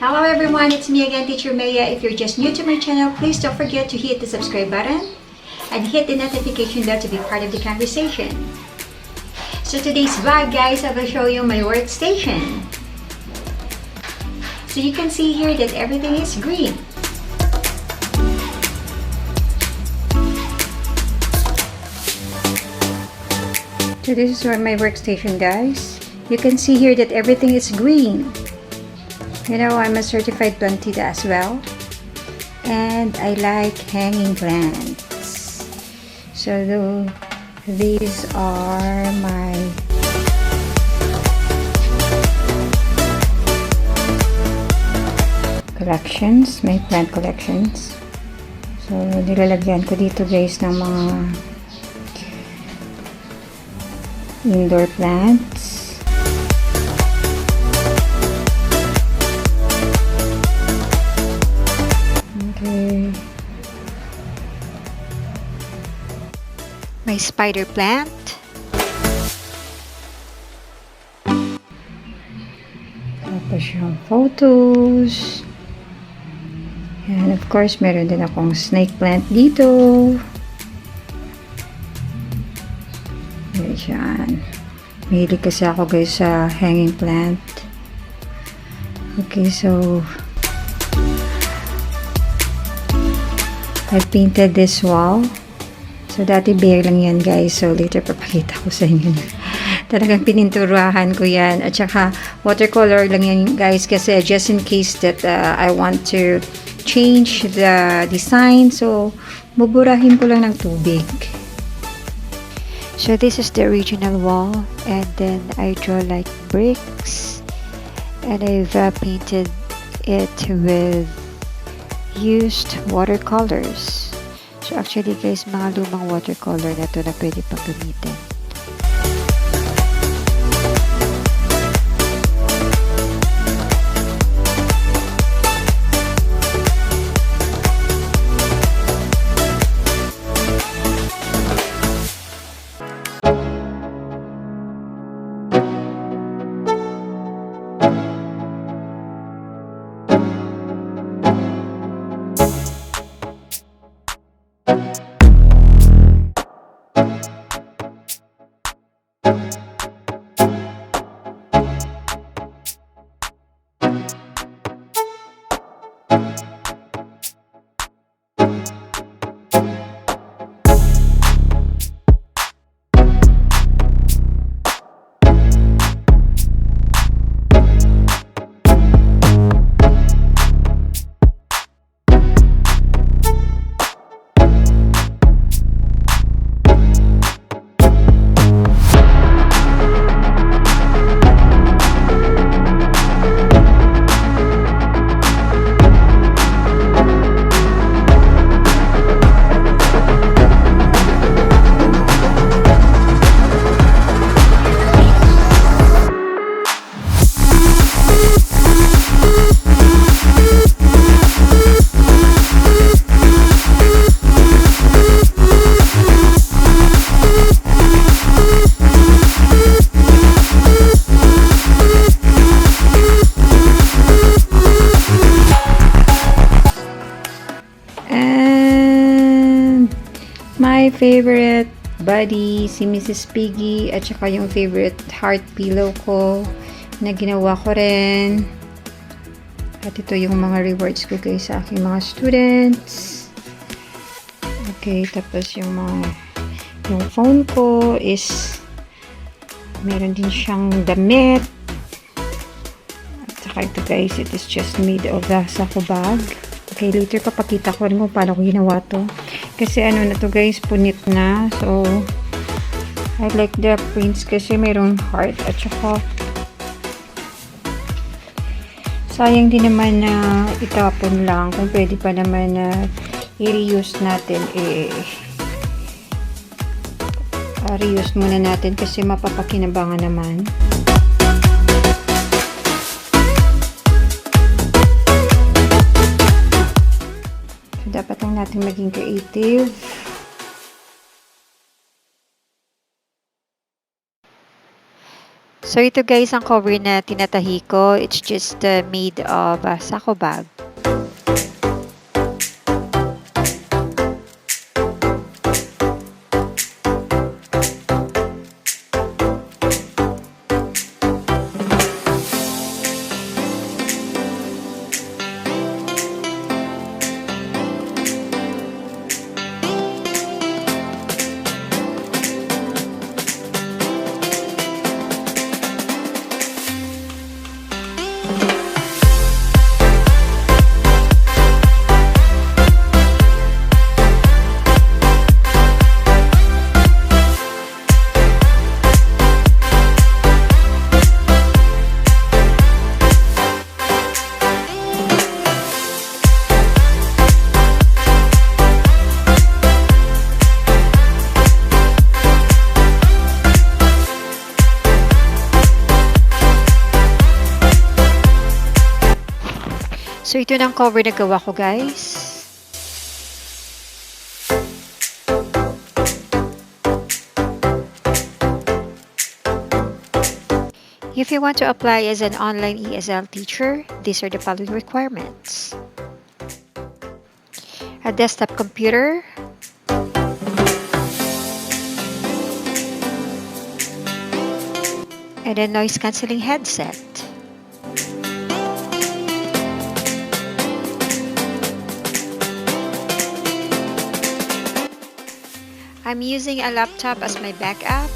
Hello everyone, it's me again, Teacher Mhea. If you're just new to my channel, please don't forget to hit the subscribe button and hit the notification bell to be part of the conversation. So today's vlog, guys, I will show you my workstation. So you can see here that everything is green. So this is my workstation, guys. You can see here that everything is green. You know, I'm a certified plantita as well. And I like hanging plants. So these are my collections, my plant collections. So nilalagyan ko dito, guys, ng mga indoor plants. Okay. My spider plant. Tapos yung photos. And of course, meron din akong snake plant dito. Ayan. Mahilig kasi ako, guys, sa hanging plant. Okay, so I painted this wall. So dati bare lang yan, guys. So later papakita ko sa inyo. Talagang pininturahan ko yan. At saka watercolor lang yan, guys, kasi just in case that I want to change the design. So buburahin ko lang ng tubig. So this is the original wall, and then I draw like bricks, and I've painted it with used watercolors. So actually, guys, mga lumang watercolor na to na pwede pang gamitin. My favorite buddy, si Mrs. Piggy, at saka yung favorite heart pillow ko na ginawa ko rin. At ito yung mga rewards ko, guys, sa aking mga students. Okay, tapos yung phone ko is meron din siyang damit. At saka ito, guys, it is just made of the sako bag. Okay, later papakita ko rin kung paano ko ginawa to. Kasi ano na to, guys, punit na. So, I like the prints kasi mayroong heart. At saka, sayang din naman na itapon lang. Kung pwede pa naman na i-reuse natin, reuse muna natin kasi mapapakinabangan naman. Dapat lang natin maging creative. So ito guys ang cover na tinatahi ko. It's just made of sako bag. So, ito na ang cover na gawa ko, guys. If you want to apply as an online ESL teacher, these are the following requirements. A desktop computer, and a noise-canceling headset. I'm using a laptop as my backup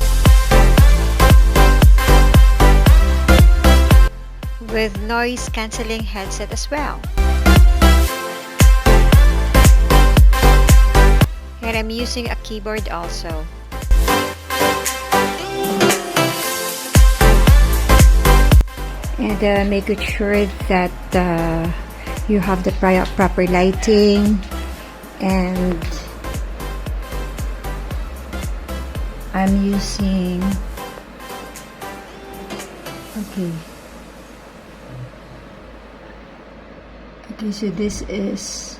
with noise cancelling headset as well. And I'm using a keyboard also. And make it sure that you have the proper lighting, and I'm using, okay, so this is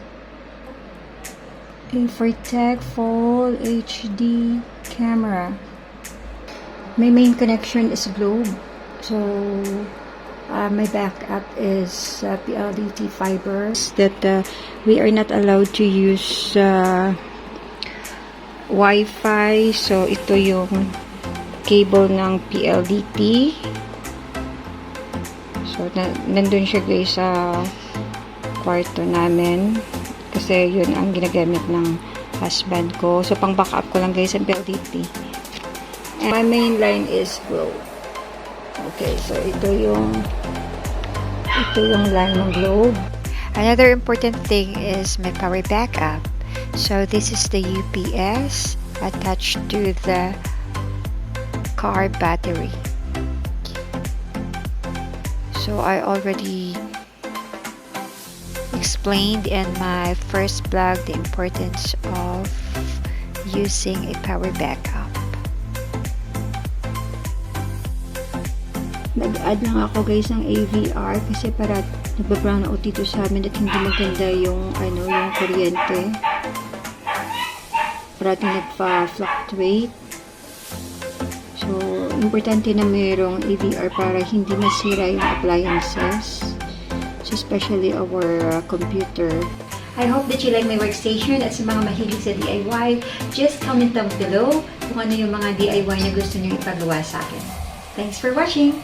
a Fortec Full HD camera. My main connection is Globe, so my backup is PLDT fibers that we are not allowed to use Wi-Fi. So ito yung cable ng PLDT. So nandun siya guys sa kwarto namin kasi yun ang ginagamit ng husband ko. So pang backup ko lang guys ang PLDT. And my main line is Globe. Okay, so ito yung line ng Globe. Another important thing is my power backup. So this is the UPS attached to the car battery. So I already explained in my first vlog the importance of using a power backup. Nag-add lang ako guys ng AVR kasi para nagba-brown out dito sa amin at hindi maganda yung yung kuryente. Parating nagpa-fluctuate. So, importante na mayroong AVR para hindi masira yung appliances. So, especially our computer. I hope that you like my workstation at sa mga mahilig sa DIY, just comment down below kung ano yung mga DIY na gusto nyo ipagawa sa akin. Thanks for watching!